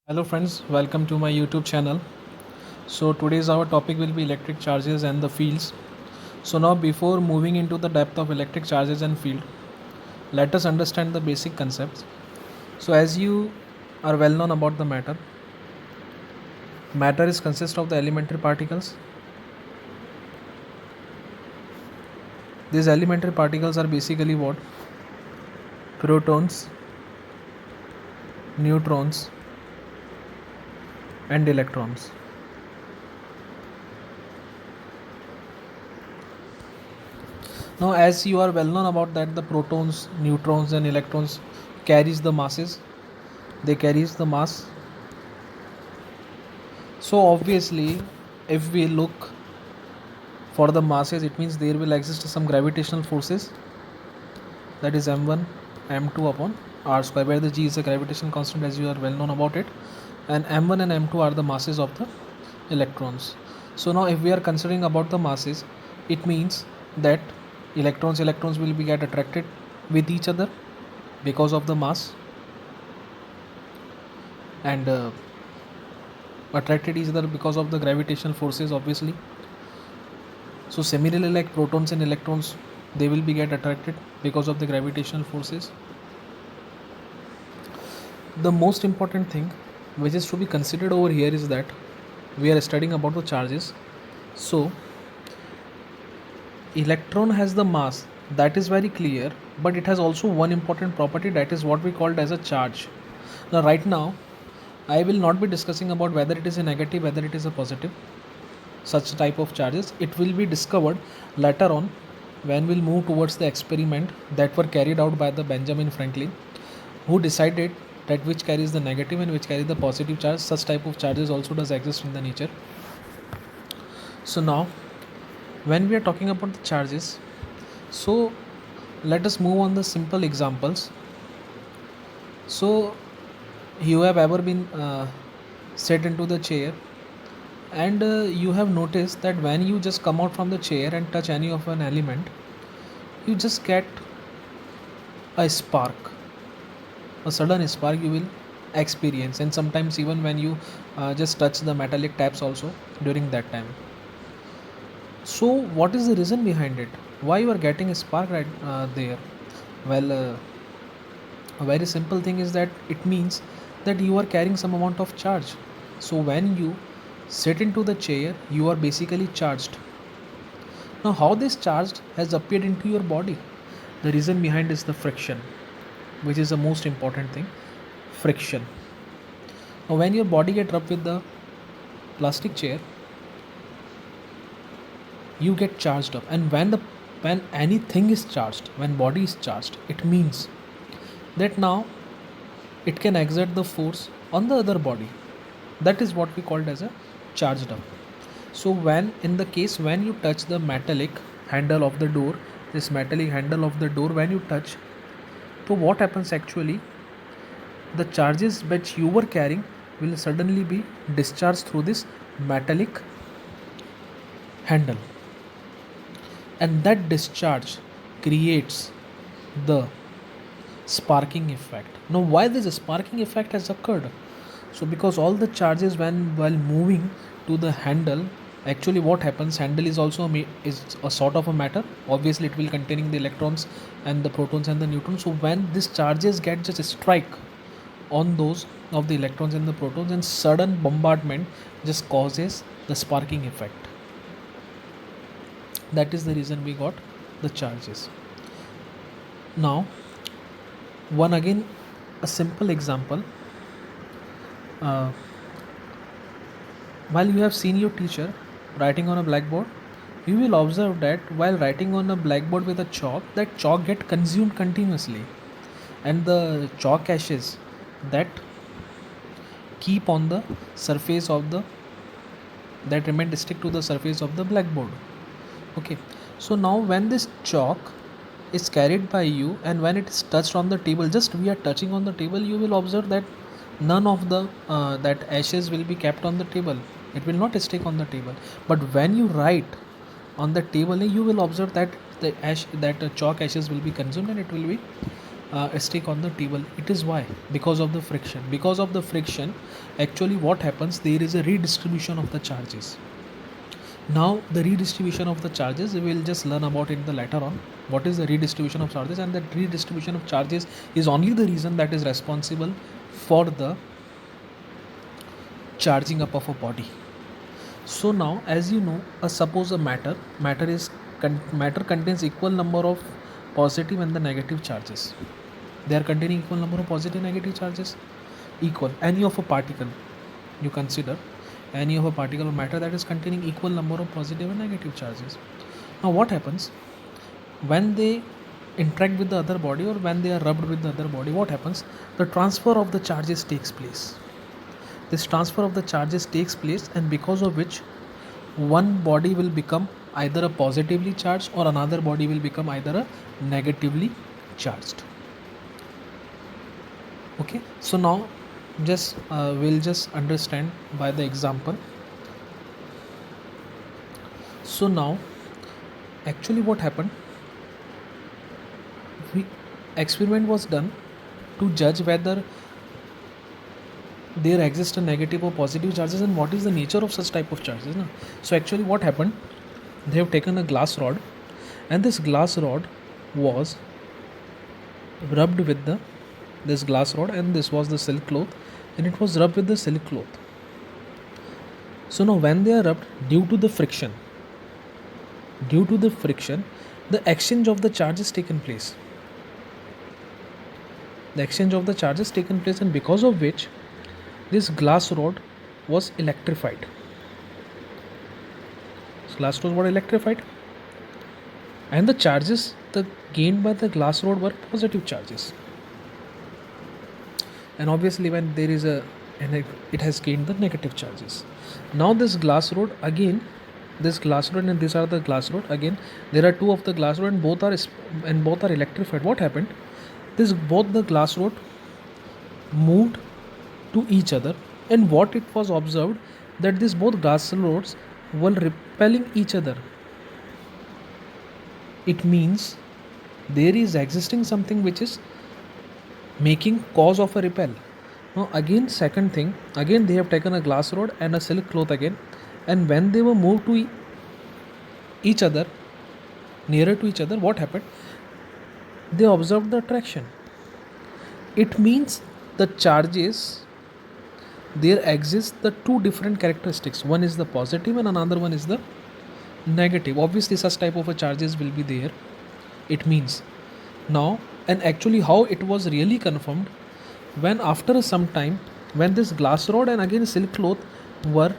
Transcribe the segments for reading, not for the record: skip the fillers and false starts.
Hello friends, welcome to my YouTube channel. So today's our topic will be electric charges and the fields. So now before moving into the depth of electric charges and field, let us understand the basic concepts. So as you are well known about the matter is consist of the elementary particles. These elementary particles are basically what? Protons, neutrons and electrons. Now as you are well known about that the protons, neutrons and electrons carries the masses. They carries the mass. So obviously if we look for the masses, it means there will exist some gravitational forces, that is m1 m2 upon r square, where the g is a gravitational constant as you are well known about it, and m1 and m2 are the masses of the electrons. So now if we are considering about the masses, it means that electrons will be get attracted with each other because of the mass, and attracted each other because of the gravitational forces obviously. So similarly, like protons and electrons, they will be get attracted because of the gravitational forces. The most important thing which is to be considered over here is that we are studying about the charges. So electron has the mass, that is very clear, but it has also one important property, that is what we called as a charge. Now right now I will not be discussing about whether it is a negative, whether it is a positive, such type of charges. It will be discovered later on when we'll move towards the experiment that were carried out by the Benjamin Franklin, who decided that which carries the negative and which carries the positive charge. Such type of charges also does exist in the nature. So now when we are talking about the charges, so let us move on the simple examples. So you have ever been set into the chair, and you have noticed that when you just come out from the chair and touch any of an element, you just get a spark, a sudden spark you will experience, and sometimes even when you just touch the metallic taps also during that time. So what is the reason behind it, why you are getting a spark right there? Well, a very simple thing is that it means that you are carrying some amount of charge. So when you sit into the chair, you are basically charged. Now how this charge has appeared into your body, the reason behind is the friction, which is the most important thing. Friction. Now when your body get rubbed with the plastic chair, you get charged up, and when anything is charged, when body is charged, it means that now it can exert the force on the other body. That is what we called as a charged up. So when in the case when you touch the metallic handle of the door, this metallic handle of the door, when you touch, so what happens actually, the charges which you were carrying will suddenly be discharged through this metallic handle, and that discharge creates the sparking effect. Now why this sparking effect has occurred? So because all the charges when while moving to the handle, actually what happens, handle is also is a sort of a matter, obviously it will containing the electrons and the protons and the neutrons. So when these charges get just strike on those of the electrons and the protons, and sudden bombardment just causes the sparking effect. That is the reason we got the charges. Now one again, a simple example. uh, while you have seen your teacher writing on a blackboard, you will observe that while writing on a blackboard with a chalk, that chalk get consumed continuously, and the chalk ashes that keep on the surface of the, that remain stick to the surface of the blackboard. Okay, so now when this chalk is carried by you and when it is touched on the table, just we are touching on the table, you will observe that none of the that ashes will be kept on the table, it will not stick on the table. But when you write on the table, you will observe that the ash, that chalk ashes will be consumed and it will be stick on the table. It is why? Because of the friction. Because of the friction, actually what happens, there is a redistribution of the charges. Now the redistribution of the charges, we will just learn about it the later on. What is the redistribution of charges? And that redistribution of charges is only the reason that is responsible for the charging up of a body. So now, as you know, suppose a matter contains equal number of positive and the negative charges. They are containing equal number of positive and negative charges. Equal. Any of a particle, you consider any of a particle of matter that is containing equal number of positive and negative charges. Now what happens when they interact with the other body, or when they are rubbed with the other body? What happens? The transfer of the charges takes place. This transfer of the charges takes place, and because of which one body will become either a positively charged or another body will become either a negatively charged. Okay, so now just we'll just understand by the example. So now actually what happened, experiment was done to judge whether there exists a negative or positive charges and what is the nature of such type of charges. So actually what happened, they have taken a glass rod, and this glass rod was rubbed with this glass rod, and this was the silk cloth, and it was rubbed with the silk cloth. So now when they are rubbed, due to the friction, the exchange of the charges taken place. And because of which this glass rod was electrified. And the charges gained by the glass rod were positive charges. And obviously when there is it has gained the negative charges. Now this glass rod and these are the glass rod. Again, there are two of the glass rod, and both are electrified. What happened? Both the glass rod moved to each other, and what it was observed, that these both glass rods were repelling each other. It means there is existing something which is making cause of a repel. Now again, second thing, again they have taken a glass rod and a silk cloth again, and when they were moved to each other, nearer to each other, what happened? They observed the attraction. It means the charges, there exist the two different characteristics. One is the positive and another one is the negative. Obviously such type of a charges will be there. It means now, and actually how it was really confirmed, when after some time, when this glass rod and again silk cloth were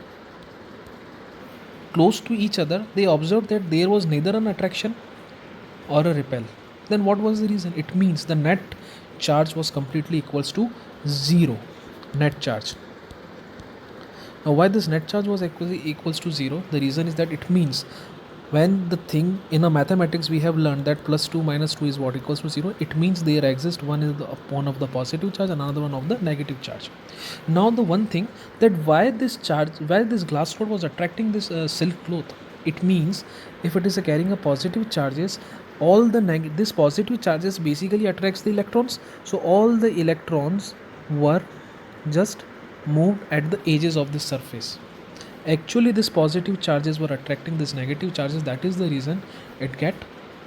close to each other, they observed that there was neither an attraction or a repel. Then what was the reason? It means the net charge was completely equals to 0. Net charge. Now why this net charge was equals to 0? The reason is that it means when the thing in a mathematics we have learned that plus 2 minus 2 is what equals to 0. It means there exists one of the positive charge and another one of the negative charge. Now the one thing, that why this glass rod was attracting this silk cloth, it means if it is carrying a positive charges, all this positive charges basically attracts the electrons. So all the electrons were just moved at the edges of the surface. Actually these positive charges were attracting these negative charges. That is the reason it get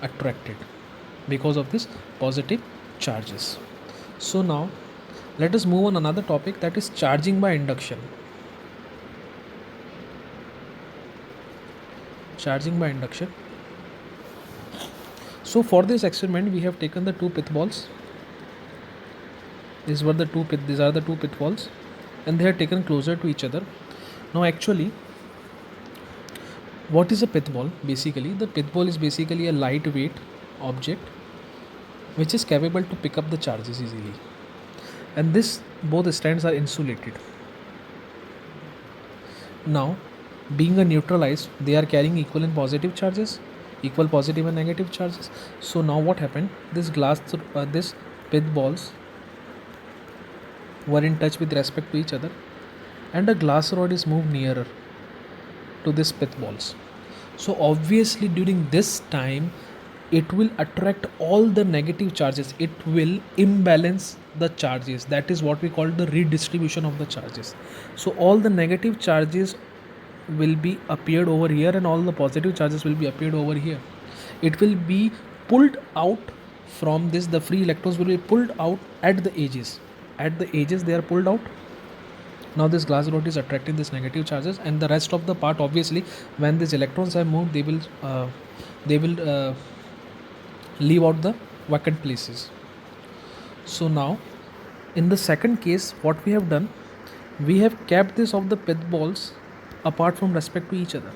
attracted, because of this positive charges. So now let us move on another topic, that is charging by induction. So for this experiment we have taken the two pith balls. These are the two pith balls, and they are taken closer to each other. Now actually, what is a pith ball? Basically, the pith ball is basically a lightweight object which is capable to pick up the charges easily, and both stands are insulated. Now, being a neutralized, they are carrying equal and positive charges, equal positive and negative charges. So now what happened? This pith balls were in touch with respect to each other, and a glass rod is moved nearer to this pith balls. So obviously during this time it will attract all the negative charges. It will imbalance the charges. That is what we call the redistribution of the charges. So all the negative charges will be appeared over here and all the positive charges will be appeared over here. It will be pulled out from this. The free electrons will be pulled out at the edges. At the edges they are pulled out. Now this glass rod is attracting these negative charges, and the rest of the part, obviously when these electrons are moved, they will leave out the vacant places. So now in the second case, what we have done, we have kept this of the pith balls apart from respect to each other,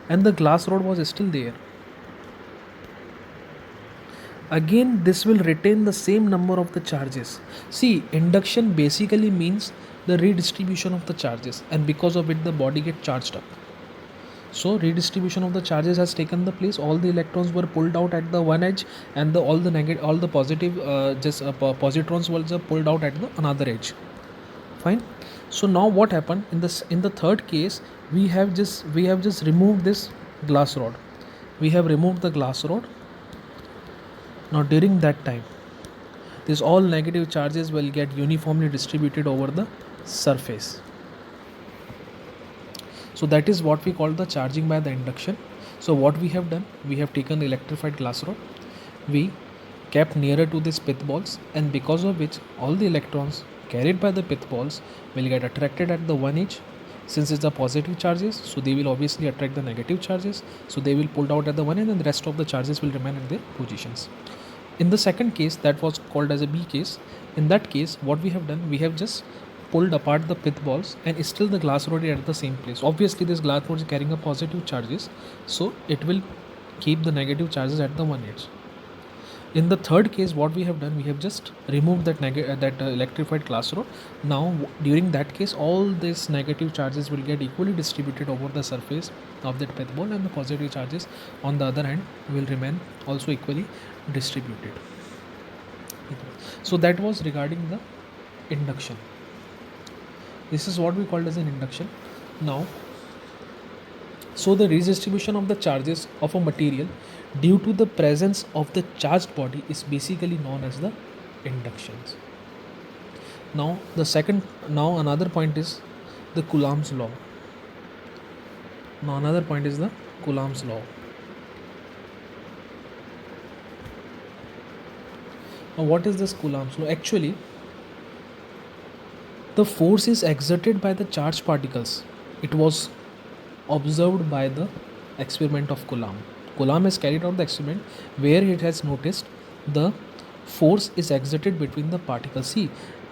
and the glass rod was still there. Again this will retain the same number of the charges. See, induction basically means the redistribution of the charges, and because of it the body get charged up. So redistribution of the charges has taken the place. All the electrons were pulled out at the one edge, and all the positive positrons were pulled out at the another edge. Fine. So now what happened in the third case, we have just removed this glass rod. We have removed the glass rod. Now during that time, these all negative charges will get uniformly distributed over the surface. So that is what we call the charging by the induction. So what we have done, we have taken the electrified glass rod, we kept nearer to these pith balls, and because of which all the electrons carried by the pith balls will get attracted at the one edge. Since it's the positive charges, so they will obviously attract the negative charges, so they will pulled out at the one end, and the rest of the charges will remain at their positions. In the second case, that was called as a B case. In that case, what we have done, we have just pulled apart the pith balls, and still the glass rod is at the same place. Obviously this glass rod is carrying a positive charges, so it will keep the negative charges at the one edge. In the third case, what we have done, we have just removed that electrified glass rod. Now during that case, all these negative charges will get equally distributed over the surface of that pith ball, and the positive charges on the other hand will remain also equally distributed. So that was regarding the induction. This is what we called as an induction. Now, so the redistribution of the charges of a material due to the presence of the charged body is basically known as the inductions. Now another point is the Coulomb's law. Now what is this Coulomb's law? Actually, the force is exerted by the charged particles. It was observed by the experiment of Coulomb. Coulomb has carried out the experiment where it has noticed the force is exerted between the particles. See,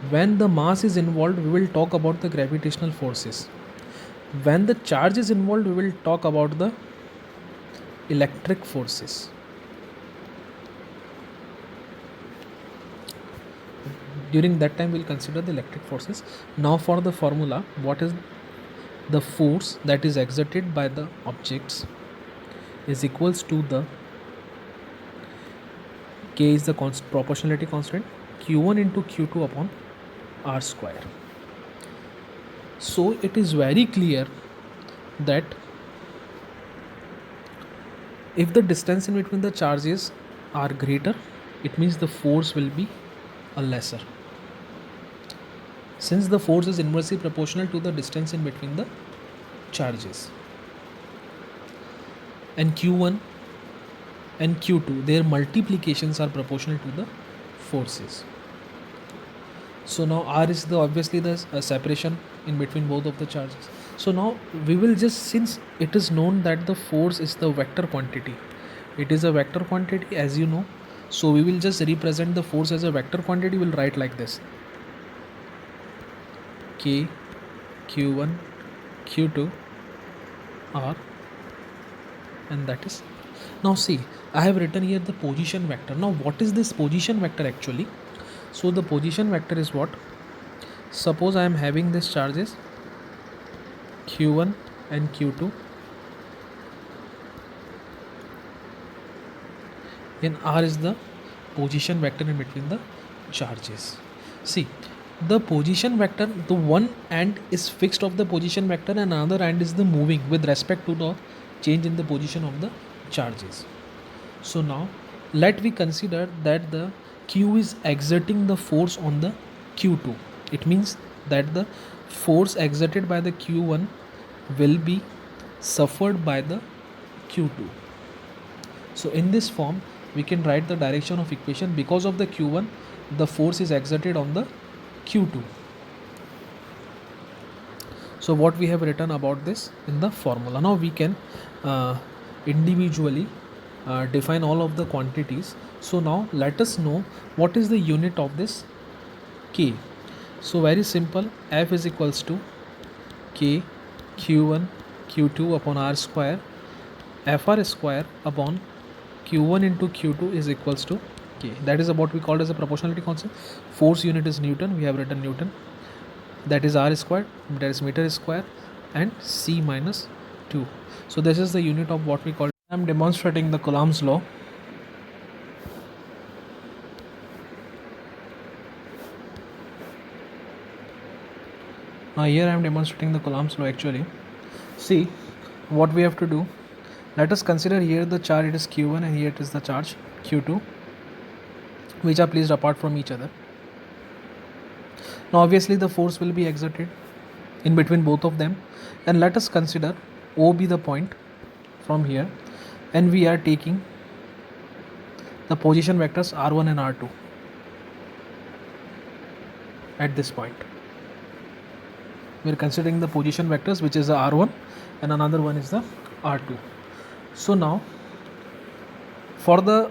when the mass is involved, we will talk about the gravitational forces. When the charge is involved, we will talk about the electric forces. During that time, we will consider the electric forces. Now for the formula, what is the force that is exerted by the objects is equals to the K is the proportionality constant, Q1 into Q2 upon R square. So it is very clear that if the distance in between the charges are greater, it means the force will be a lesser. Since the force is inversely proportional to the distance in between the charges, and Q1 and Q2, their multiplications are proportional to the forces. So now R is obviously the separation in between both of the charges. So now we will just, since it is known that the force is the vector quantity, it is a vector quantity as you know, so we will just represent the force as a vector quantity. We will write like this: K, Q1, Q2, R, and that is. Now see, I have written here the position vector. Now what is this position vector actually? So the position vector is what? Suppose I am having these charges Q1 and Q2, and R is the position vector in between the charges. See, the position vector, the one end is fixed of the position vector and another end is the moving with respect to the change in the position of the charges. So now let we consider that the Q is exerting the force on the Q2. It means that the force exerted by the Q1 will be suffered by the Q2. So in this form we can write the direction of equation. Because of the Q1, the force is exerted on the Q2. So what we have written about this in the formula. Now we can individually define all of the quantities. So now let us know what is the unit of this K. So very simple, F is equals to K Q1 Q2 upon R square, Fr square upon Q1 into Q2 is equals to K. That is what we called as a proportionality constant. Force unit is Newton, we have written Newton. That is R square, that is meter square, and C minus 2. So this is the unit of what we call. I am demonstrating the Coulomb's law. Now here I am demonstrating the Coulomb's law actually. See what we have to do. Let us consider here the charge, it is Q1, and here it is the charge Q2, which are placed apart from each other. Now obviously the force will be exerted in between both of them, and let us consider O be the point from here, and we are taking the position vectors R1 and R2 at this point. We are considering the position vectors, which is the R1 and another one is the R2. So now for the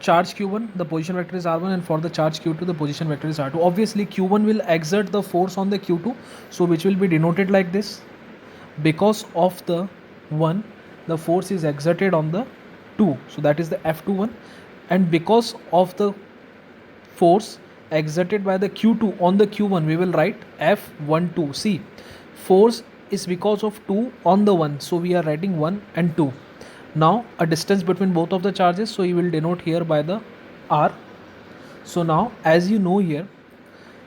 charge Q1 the position vector is R1, and for the charge Q2 the position vector is R2. Obviously Q1 will exert the force on the Q2, so which will be denoted like this. Because of the 1, the force is exerted on the 2, so that is the F21, and because of the force exerted by the Q2 on the Q1 we will write F12. See, force is because of 2 on the 1, so we are writing 1 and 2. Now a distance between both of the charges, so you will denote here by the R. So now as you know here,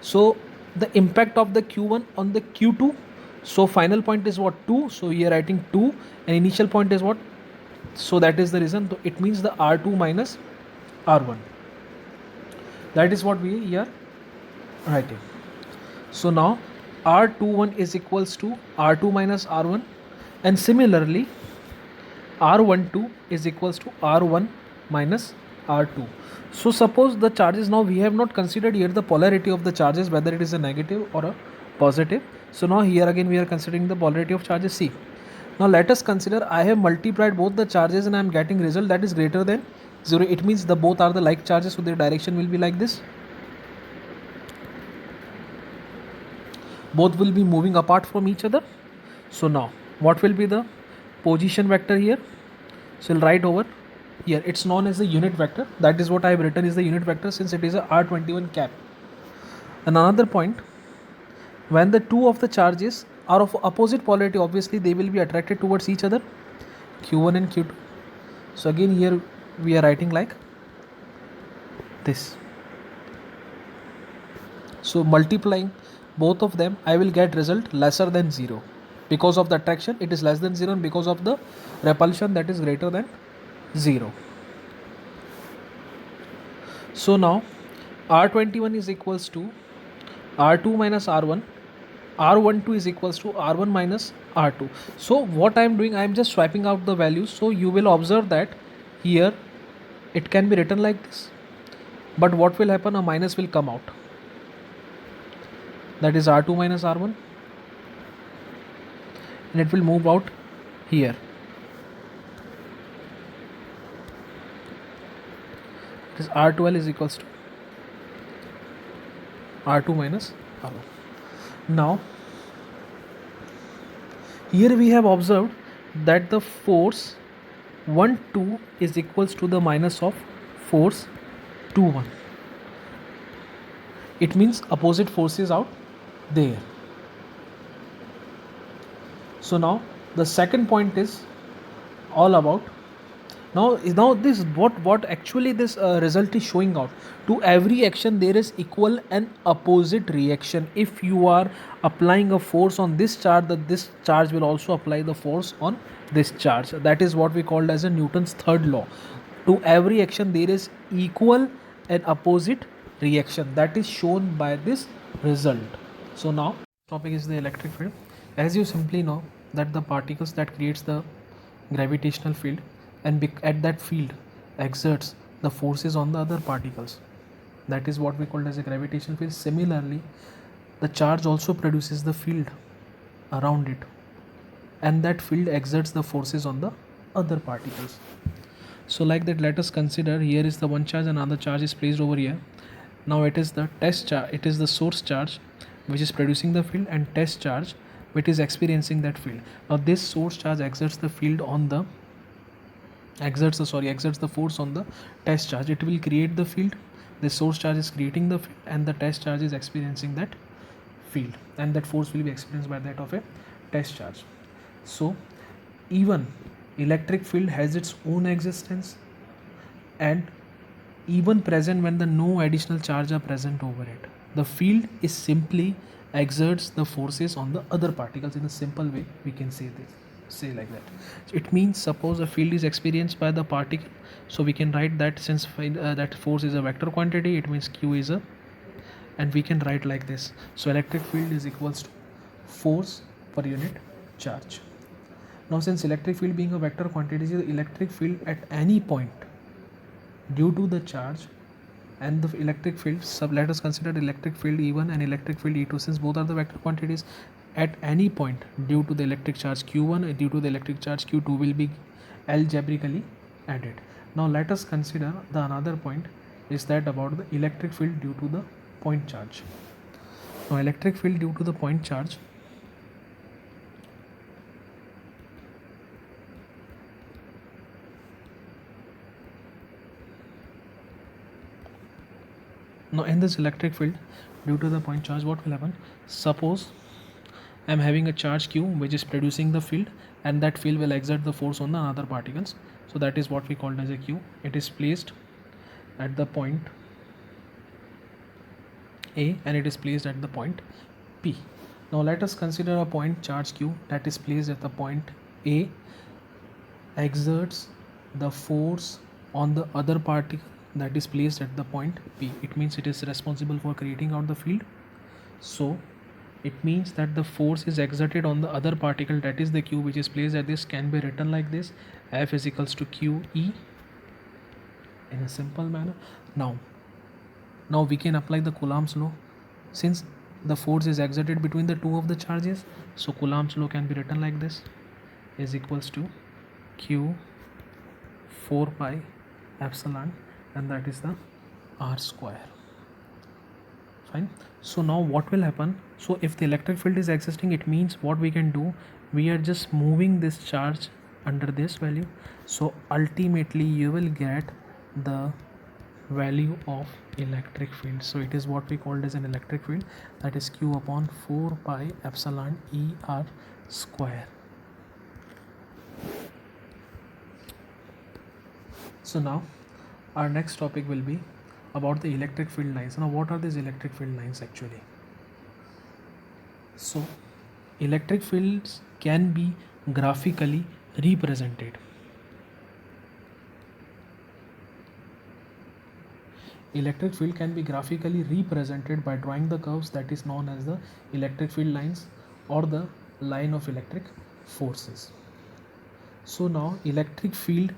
so the impact of the Q1 on the Q2, so final point is what, 2, so we are writing 2, and initial point is what, so that is the reason. So it means the R2 minus R1. That is what we are writing. So now R21 is equals to R2 minus R1, and similarly R12 is equals to R1 minus R2. So suppose the charges, now we have not considered here the polarity of the charges, whether it is a negative or a positive. So now here again we are considering the polarity of charges. See, now let us consider I have multiplied both the charges and I am getting result that is greater than 0. It means the both are the like charges, so their direction will be like this. Both will be moving apart from each other. So now what will be the position vector here? So we'll write over here, it's known as the unit vector. That is what I have written is the unit vector, since it is a R21 cap. And another point, when the two of the charges are of opposite polarity, obviously they will be attracted towards each other, Q1 and Q2. So again here we are writing like this. So multiplying both of them I will get result lesser than 0. Because of the attraction it is less than 0, and because of the repulsion that is greater than 0. So now R21 is equals to R2 minus R1, R12 is equals to R1 minus R2. So what I am doing, I am just swiping out the values. So you will observe that here it can be written like this, but what will happen, a minus will come out, that is R2 minus R1, and it will move out here. This R12 is equals to R2 minus R1. Now here we have observed that the force 1 2 is equals to the minus of force 2 1. It means opposite forces out there. So now the second point is all about, now this what actually this result is showing out. To every action there is equal and opposite reaction. If you are applying a force on this charge, that this charge will also apply the force on this charge. That is what we called as a Newton's third law. To every action there is equal and opposite reaction, that is shown by this result. So now topic is the electric field. As you simply know that the particles that creates the gravitational field and at that field exerts the forces on the other particles, that is what we call as a gravitational field. Similarly, the charge also produces the field around it, and that field exerts the forces on the other particles. So like that, let us consider here is the one charge and another charge is placed over here. Now it is the test charge, it is the source charge which is producing the field, and test charge which is experiencing that field. Now this source charge exerts the field on the exerts the force on the test charge. It will create the field. The source charge is creating the field and the test charge is experiencing that field, and that force will be experienced by that of a test charge. So even electric field has its own existence and even present when the no additional charge are present over it. The field is simply exerts the forces on the other particles. In a simple way we can say like that. So it means suppose a field is experienced by the particle, so we can write that since that force is a vector quantity, it means q is a, and we can write like this. So electric field is equals to force per unit charge. Now since electric field being a vector quantity, the electric field at any point due to the charge and the electric field let us consider electric field E1 and electric field E2, since both are the vector quantities, at any point due to the electric charge Q1 and due to the electric charge Q2 will be algebraically added. Now let us consider the another point is that about the electric field due to the point charge. Now electric field due to the point charge, now in this electric field due to the point charge, what will happen? Suppose I am having a charge q which is producing the field, and that field will exert the force on the other particles. So that is what we called as a q. It is placed at the point A and it is placed at the point P. Now let us consider a point charge q that is placed at the point A exerts the force on the other particle that is placed at the point P. It means it is responsible for creating out the field. So it means that the force is exerted on the other particle, that is the q which is placed at this, can be written like this: F is equals to QE in a simple manner. Now we can apply the Coulomb's law. Since the force is exerted between the two of the charges, so Coulomb's law can be written like this is equals to Q 4 pi epsilon, and that is the R square. Fine. So now what will happen? So if the electric field is existing, it means what we can do, we are just moving this charge under this value. So ultimately you will get the value of electric field. So it is what we called as an electric field, that is q upon 4 pi epsilon ER square. So now our next topic will be about the electric field lines. Now what are these electric field lines actually? So electric fields can be graphically represented. Electric field can be graphically represented by drawing the curves that is known as the electric field lines or the line of electric forces. So now electric field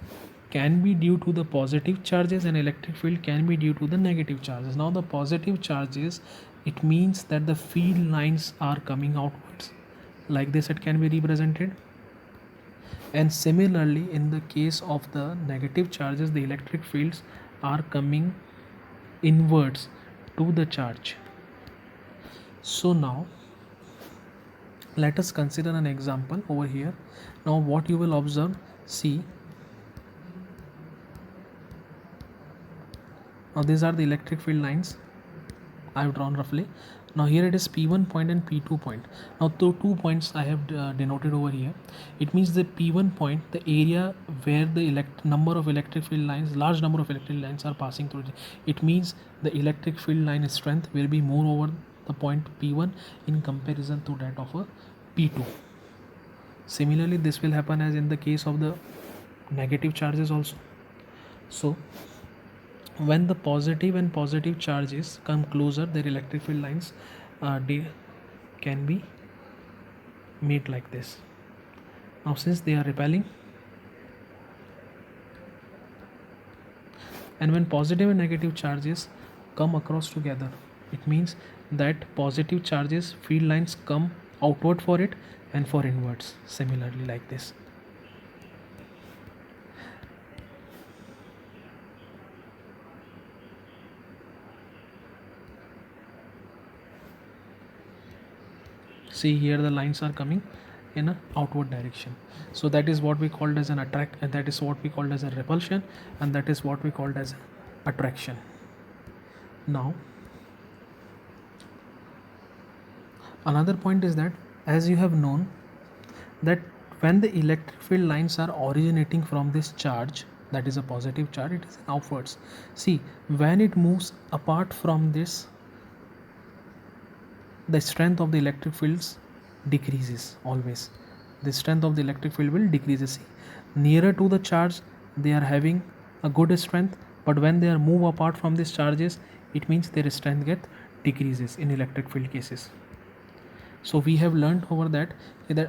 can be due to the positive charges and electric field can be due to the negative charges. Now the positive charges, it means that the field lines are coming outwards like this, it can be represented. And similarly in the case of the negative charges, the electric fields are coming inwards to the charge. So now let us consider an example over here. Now what you will observe, see, now these are the electric field lines I have drawn roughly. Now here it is P1 point and P2 point. Now the 2 points I have denoted over here. It means the P1 point, the area where the number of electric field lines, large number of electric lines are passing through. It means the electric field line strength will be more over the point P1 in comparison to that of a P2. Similarly, this will happen as in the case of the negative charges also. So when the positive and positive charges come closer, their electric field lines can be made like this. Now since they are repelling, and when positive and negative charges come across together, it means that positive charges field lines come outward for it and for inwards similarly like this. See here the lines are coming in a outward direction, so that is what we called as an attract, and that is what we called as a repulsion, and that is what we called as attraction. Now another point is that, as you have known, that when the electric field lines are originating from this charge, that is a positive charge, it is outwards. See, when it moves apart from this, the strength of the electric fields decreases always. The strength of the electric field will decrease. See, nearer to the charge they are having a good strength, but when they are move apart from these charges, it means their strength get decreases in electric field cases. So we have learned over that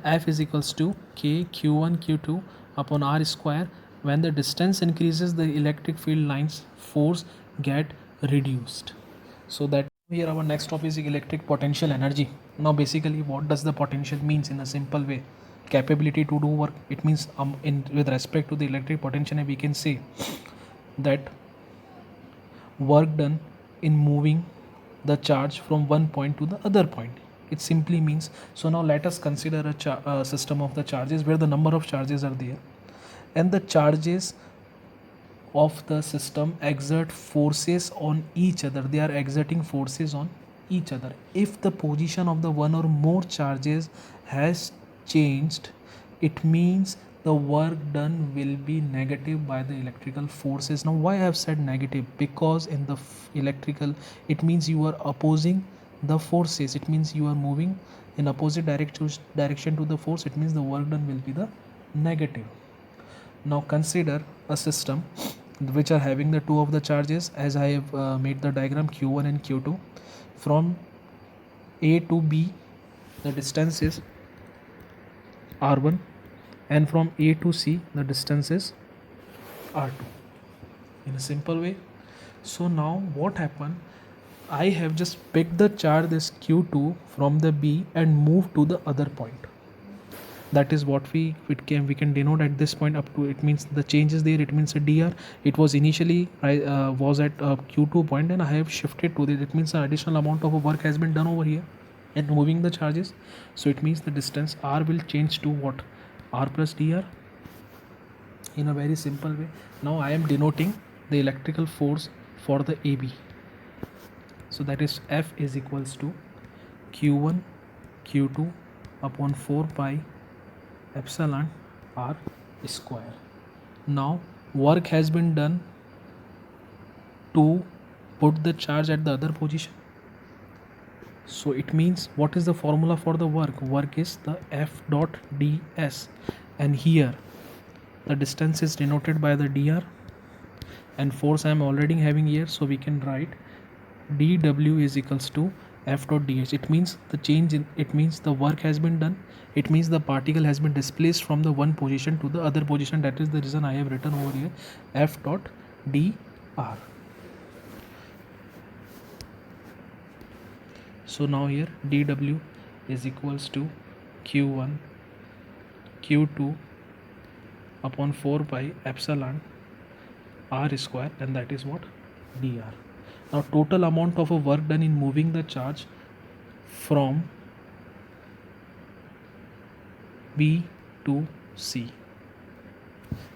F is equals to K Q1 Q2 upon R square. When the distance increases, the electric field lines force get reduced. So that here our next topic is electric potential energy. Now basically what does the potential means in a simple way? Capability to do work. It means in with respect to the electric potential we can say that work done in moving the charge from one point to the other point. It simply means, so now let us consider a system of the charges where the number of charges are there, and the charges of the system exert forces on each other. They are exerting forces on each other. If the position of the one or more charges has changed, it means the work done will be negative by the electrical forces. Now why I have said negative? Because in the electrical, it means you are opposing the forces. It means you are moving in opposite direction to the force. It means the work done will be the negative. Now consider a system which are having the two of the charges, as I have made the diagram Q1 and Q2. From A to B the distance is R1, and from A to C the distance is R2 in a simple way. So now what happened, I have just picked the charge this Q2 from the B and moved to the other point. That is what we can denote at this point up to, it means the change is there, it means a dr. It was initially was at Q2 point and I have shifted to this. It means an additional amount of work has been done over here and moving the charges. So it means the distance R will change to what? R plus dr in a very simple way. Now I am denoting the electrical force for the AB. So that is F is equals to Q1 Q2 upon 4 pi epsilon R square. Now work has been done to put the charge at the other position. So it means, what is the formula for the work? Work is the F dot ds, and here the distance is denoted by the dr, and force I am already having here, so we can write dw is equals to F dot dh. It means the change in, it means the work has been done. It means the particle has been displaced from the one position to the other position. That is the reason I have written over here F dot dr. So now here dw is equals to q1 q2 upon 4 pi epsilon r square, and that is what? dr. Now total amount of a work done in moving the charge from B to C.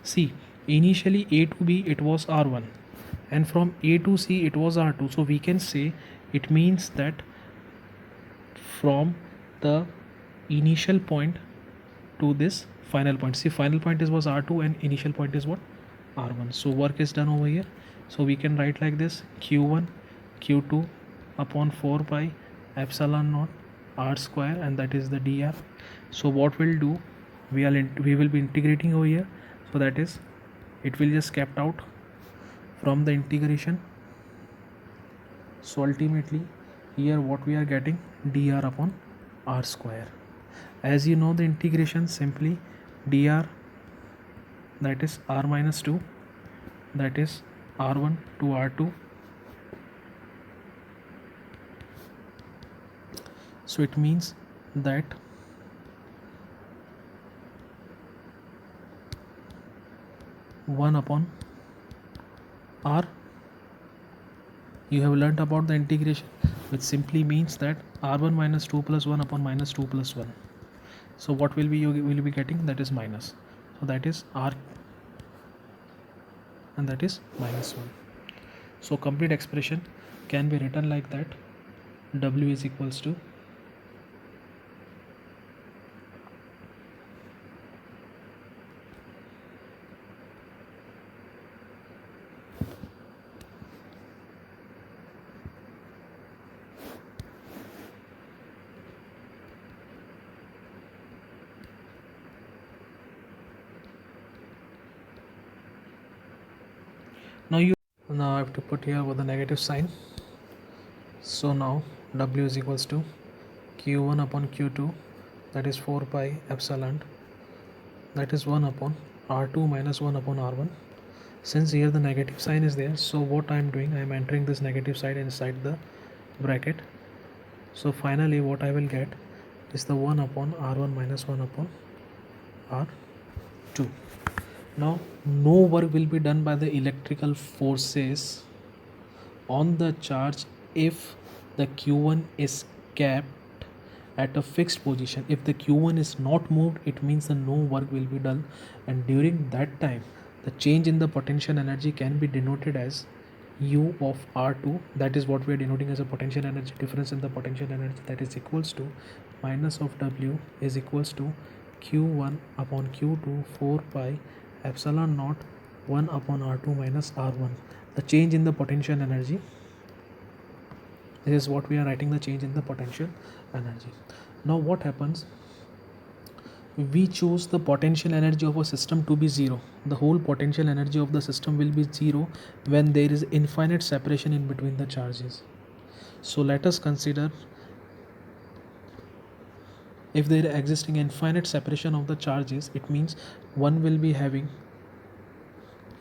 See, initially A to B it was R1, and from A to C it was R2. So we can say it means that from the initial point to this final point. See, final point is was R2 and initial point is what? R1. So work is done over here. So we can write like this Q1 Q2 upon 4 pi epsilon naught R square, and that is the dr. So what we'll do, we will be integrating over here. So that is, it will just kept out from the integration. So ultimately here what we are getting, dr upon r square. As you know the integration, simply dr, that is r minus 2, that is r1 to r2. So it means that one upon r, you have learnt about the integration, which simply means that r1 minus 2 plus 1 upon minus 2 plus 1. So what will be, you will be getting, that is minus. So that is r, and that is minus 1. So complete expression can be written like that. W is equals to now I have to put here with the negative sign. So now W is equals to Q1 upon Q2, that is 4 pi epsilon, that is 1 upon R2 minus 1 upon R1. Since here the negative sign is there, so what I am doing, I am entering this negative side inside the bracket. So finally what I will get is the 1 upon R1 minus 1 upon R2. Now no work will be done by the electrical forces on the charge if the Q1 is kept at a fixed position. If the Q1 is not moved, it means that no work will be done, and during that time the change in the potential energy can be denoted as U of R2, that is what we are denoting as a potential energy difference in the potential energy, that is equals to minus of W is equals to Q1 upon Q2 4 pi epsilon naught 1 upon R2 minus R1, the change in the potential energy. This is what we are writing, the change in the potential energy. Now what happens, we choose the potential energy of a system to be zero. The whole potential energy of the system will be zero when there is infinite separation in between the charges. So let us consider, if there is existing infinite separation of the charges, it means one will be having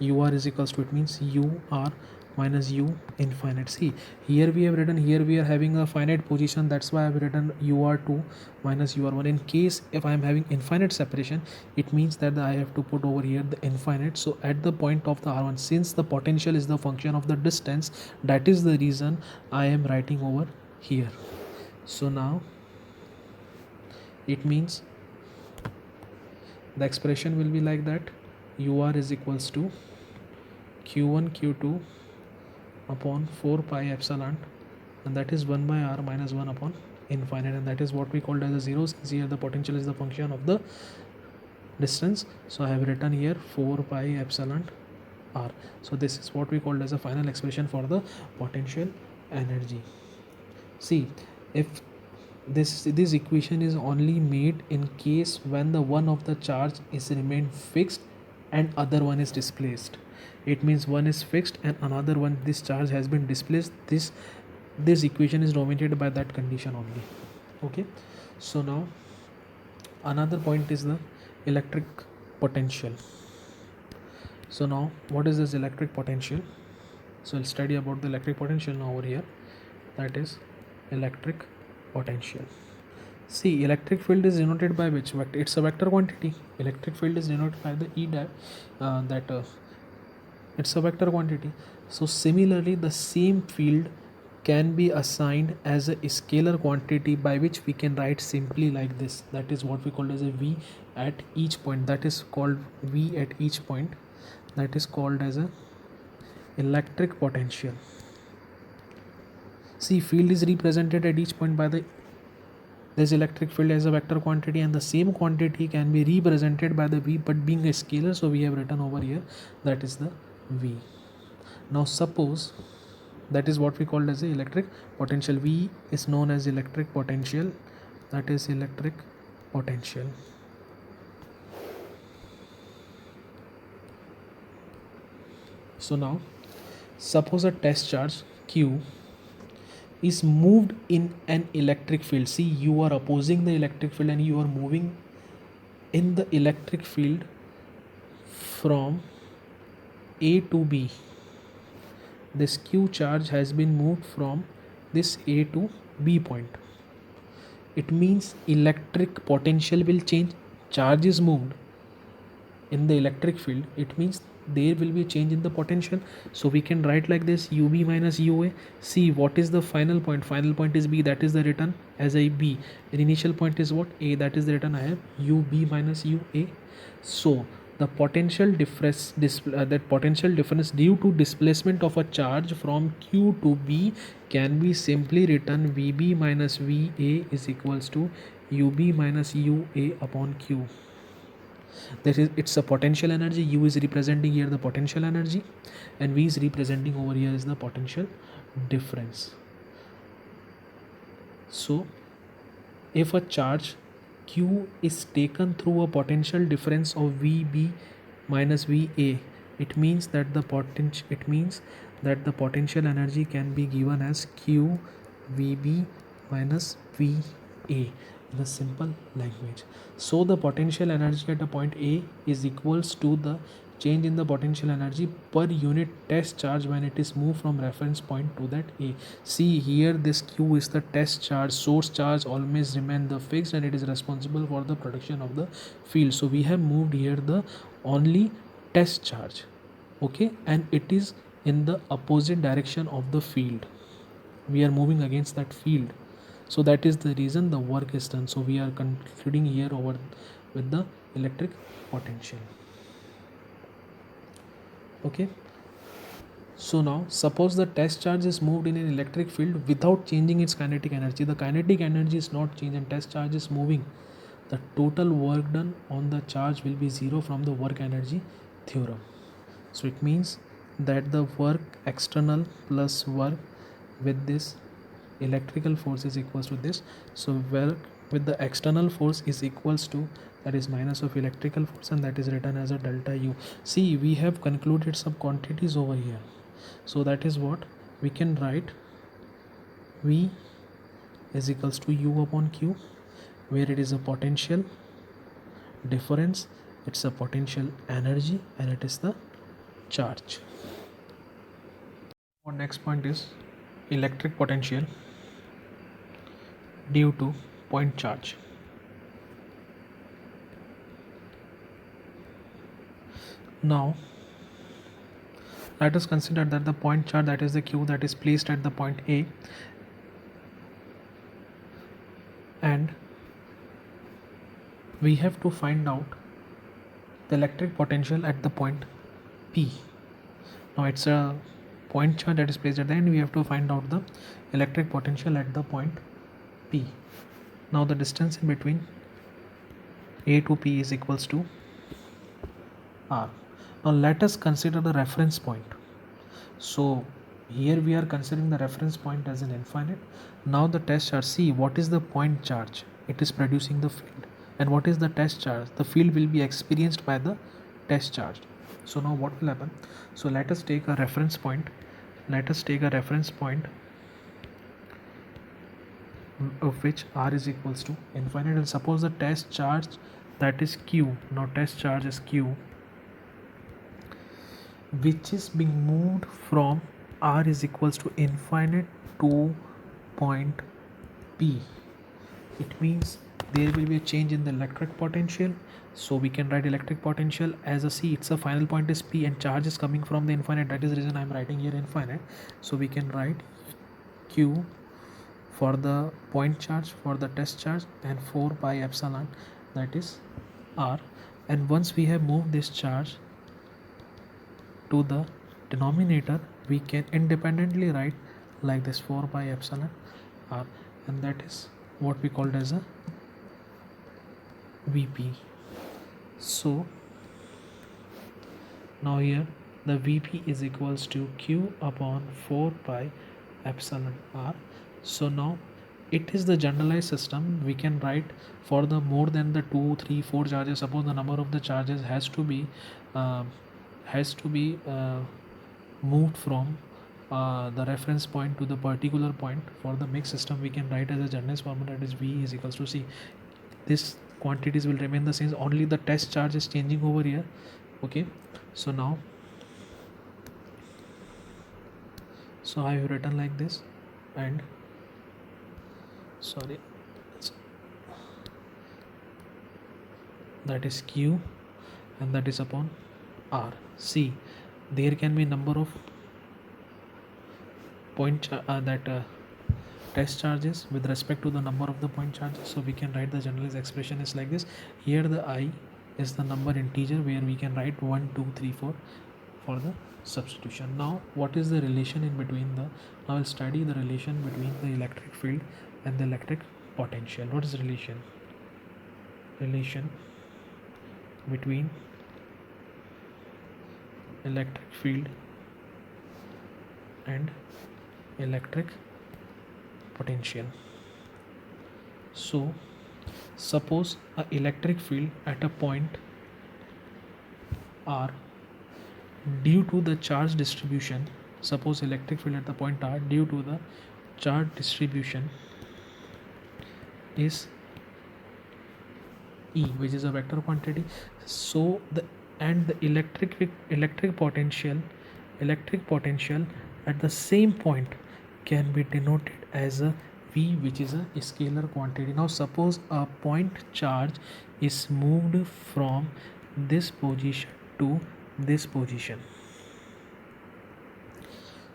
ur is equals to, it means ur minus u infinite. See, here we have written, here we are having a finite position, that's why I have written ur2 minus ur1. In case if I am having infinite separation, it means that I have to put over here the infinite. So at the point of the r1, since the potential is the function of the distance, that is the reason I am writing over here. So now it means the expression will be like that, ur is equals to q1 q2 upon 4 pi epsilon, and that is 1 by r minus 1 upon infinite, and that is what we called as a zero, since here the potential is the function of the distance. So I have written here 4 pi epsilon r. So this is what we called as a final expression for the potential energy. See, if this equation is only made in case when the one of the charge is remained fixed and other one is displaced. It means one is fixed and another one, this charge has been displaced. This equation is dominated by that condition only. Okay, so now another point is the electric potential. So now what is this electric potential? So we'll study about the electric potential now over here, that is electric potential. See, electric field is denoted by which vector? It's a vector quantity. Electric field is denoted by the E dot, it's a vector quantity. So similarly the same field can be assigned as a scalar quantity, by which we can write simply like this, that is what we call as a V at each point, that is called V at each point, that is called as a electric potential. See, field is represented at each point by the this electric field as a vector quantity, and the same quantity can be represented by the V, but being a scalar, so we have written over here that is the V. Now suppose, that is what we called as the electric potential. V is known as electric potential, that is electric potential. So now Suppose a test charge q is moved in an electric field. See, you are opposing the electric field and you are moving in the electric field from A to B. This q charge has been moved from this A to B point. It means electric potential will change. Charge is moved in the electric field, it means there will be a change in the potential. So we can write like this, ub minus ua. See, what is the final point? Final point is b, that is the written as a b, and initial point is what? A, that is the written I have ub minus ua. So the potential difference, that potential difference due to displacement of a charge from q to b can be simply written vb minus va is equals to ub minus ua upon q. That is, it's a potential energy. U is representing here the potential energy, and V is representing over here is the potential difference. So if a charge q is taken through a potential difference of vb minus va, it means that the potential energy can be given as q vb minus va in a simple language. So the potential energy at a point A is equals to the change in the potential energy per unit test charge when it is moved from reference point to that A. See here, this Q is the test charge. Source charge always remain the fixed and it is responsible for the production of the field. So we have moved here the only test charge, okay, and it is in the opposite direction of the field. We are moving against that field, so that is the reason the work is done. So we are concluding here over with the electric potential. Okay, so now suppose the test charge is moved in an electric field without changing its kinetic energy. The kinetic energy is not changed and test charge is moving. The total work done on the charge will be zero from the work energy theorem. So it means that the work external plus work with this electrical force is equals to this. So work with the external force is equals to, that is minus of electrical force, and that is written as a delta u. See, we have concluded some quantities over here. So that is what we can write, v is equals to u upon q, where it is a potential difference, it's a potential energy, and it is the charge. Our next point is electric potential due to point charge. Now let us consider that the point charge, that is the q, that is placed at the point A, and we have to find out the electric potential at the point P. Now it's a point charge that is placed at the end, we have to find out the electric potential at the point P. Now the distance in between A to P is equals to R. Now let us consider the reference point. So here we are considering the reference point as an infinite. Now the test charge, see what is the point charge? It is producing the field. And what is the test charge? The field will be experienced by the test charge. So now what will happen? So let us take a reference point. Let us take a reference point of which r is equals to infinite, and suppose the test charge, that is q. Now test charge is q, which is being moved from r is equals to infinite to point P. It means there will be a change in the electric potential. So we can write electric potential as a C. It's a final point is P and charge is coming from the infinite. That is the reason I'm writing here infinite. So we can write Q for the point charge, for the test charge, and 4 pi epsilon, that is R. And once we have moved this charge to the denominator, we can independently write like this 4 pi epsilon R, and that is what we called as a Vp. So now here the Vp is equals to Q upon 4 pi epsilon R. So now it is the generalized system. We can write for the more than the 2, 3, 4 charges. Suppose the number of the charges has to be moved from the reference point to the particular point. For the mixed system, we can write as a generalized formula, that is V is equals to C. This quantities will remain the same, only the test charge is changing over here. Okay, so now, so I have written like this, and sorry, that is Q, and that is upon R. C, there can be number of test charges with respect to the number of the point charges. So we can write the generalized expression is like this. Here the I is the number integer where we can write 1, 2, 3, 4 for the substitution. Now what is the relation in between the, now I'll study the relation between the electric field and the electric potential. What is relation? Relation between electric field and electric potential. So suppose a electric field at a point R, due to the charge distribution, suppose electric field at the point R due to the charge distribution is E, which is a vector quantity. So the electric potential at the same point can be denoted as a V, which is a scalar quantity. Now suppose a point charge is moved from this position to this position,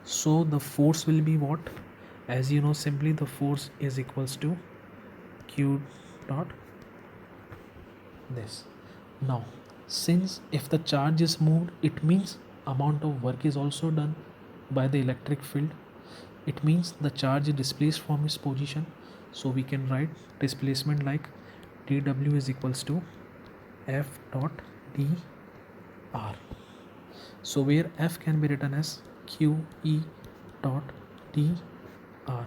so the force will be what? As you know, simply the force is equals to Q dot this. Now since if the charge is moved, it means amount of work is also done by the electric field. It means the charge is displaced from its position, so we can write displacement like dw is equals to F dot dr. So where F can be written as QE dot dr,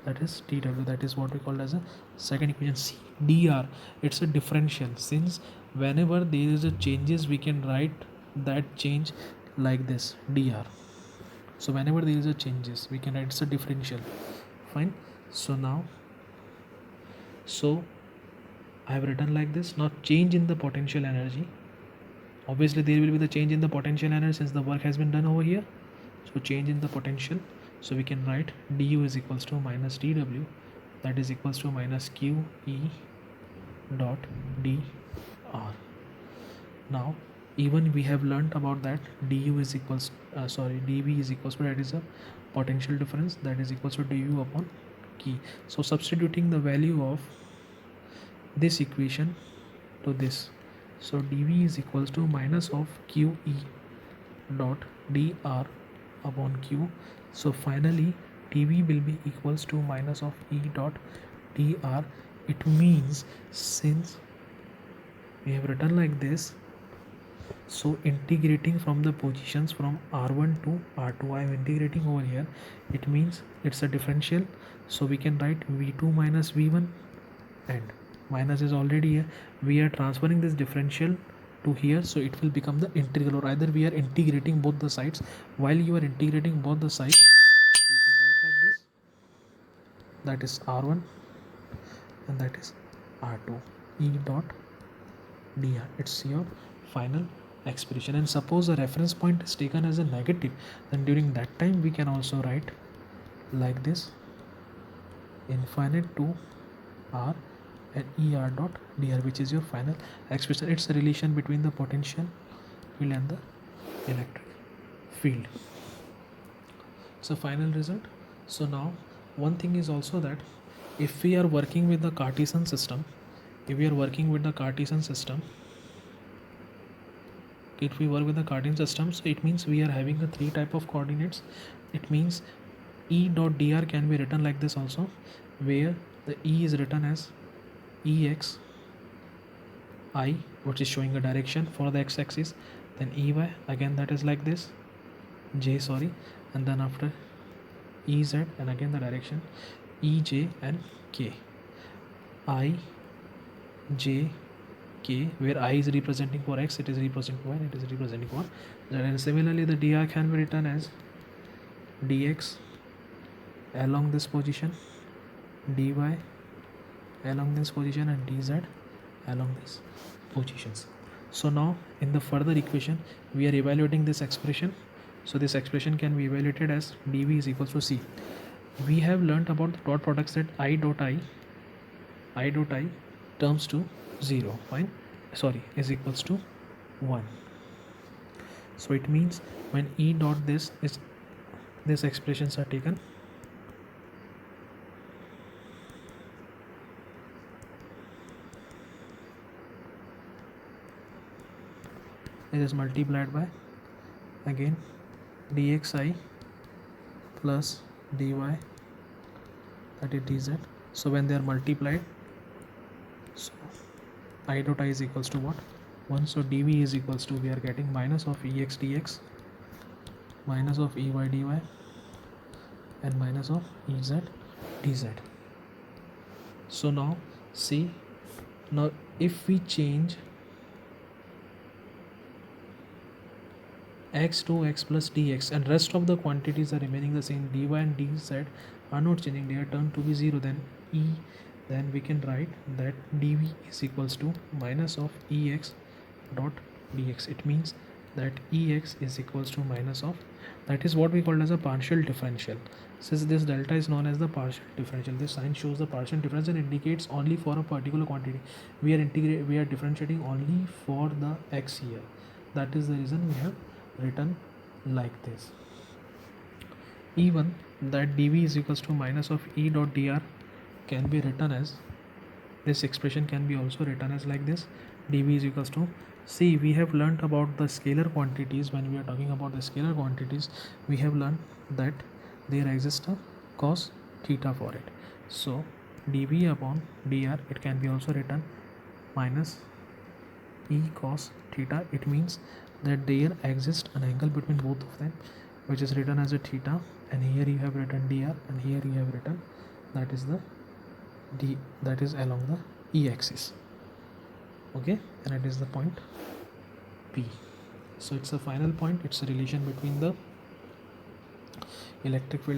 that is dw, that is what we call as a second equation. C, dr, it's a differential. Since whenever there is a changes, we can write that change like this, dr. So whenever there is a changes, we can write it's a differential. Fine. So now, so I have written like this. Now change in the potential energy, obviously there will be the change in the potential energy since the work has been done over here. So change in the potential, so we can write du is equals to minus dw, that is equals to minus QE dot dr. Now even we have learnt about that du is equals dv is equals to, that is a potential difference, that is equals to du upon key. So substituting the value of this equation to this, so dv is equals to minus of QE dot dr upon q. So finally dv will be equals to minus of E dot dr. It means since we have written like this, so integrating from the positions from R1 to R2, I am integrating over here. It means it's a differential, so we can write V2 minus V1, and minus is already here. We are transferring this differential to here, so it will become the integral, or either we are integrating both the sides. While you are integrating both the sides, so you can write like this, that is R1 and that is R2 E dot dr. It's your final expression. And suppose a reference point is taken as a negative, then during that time we can also write like this, infinite to R and er dot dr, which is your final expression. It's a relation between the potential field and the electric field. So final result. So now one thing is also that if we are working with the Cartesian system, so if we work with the Cartesian system, so it means we are having a three type of coordinates. It means E dot dr can be written like this also, where the E is written as Ex I, which is showing a direction for the x-axis, then Ey again, that is like this, and then after Ez, and again the direction Ej and K, I, J, K, where I is representing for x, it is representing y, and it is representing for z. And similarly the dr can be written as dx along this position, dy along this position, and dz along these positions. So now in the further equation we are evaluating this expression. So this expression can be evaluated as dv is equals to c. We have learnt about the dot products that I dot I terms to 0, fine, sorry, is equals to 1. So it means when E dot this is, these expressions are taken, it is multiplied by again dxi plus dy, that is dz. So when they are multiplied, so I dot I is equals to what? 1. So dv is equals to, we are getting minus of ex dx, minus of ey dy, and minus of ez dz. So now see, now if we change x to x plus dx and rest of the quantities are remaining the same, dy and dz are not changing, they are turned to be 0, then we can write that dv is equals to minus of ex dot dx. It means that ex is equals to minus of, that is what we call as a partial differential. Since this delta is known as the partial differential, this sign shows the partial difference and indicates only for a particular quantity. We are differentiating only for the x here. That is the reason we have written like this. Even that dv is equals to minus of e dot dr can be written as, this expression can be also written as like this, dv is equals to, see, we have learnt about the scalar quantities. When we are talking about the scalar quantities, we have learned that there exists a cos theta for it. So dv upon dr, it can be also written minus e cos theta. It means that there exists an angle between both of them, which is written as a theta, and here you have written dr, and here you have written, that is the d, that is along the e axis, okay, and it is the point P. So it's a final point, it's a relation between the electric field and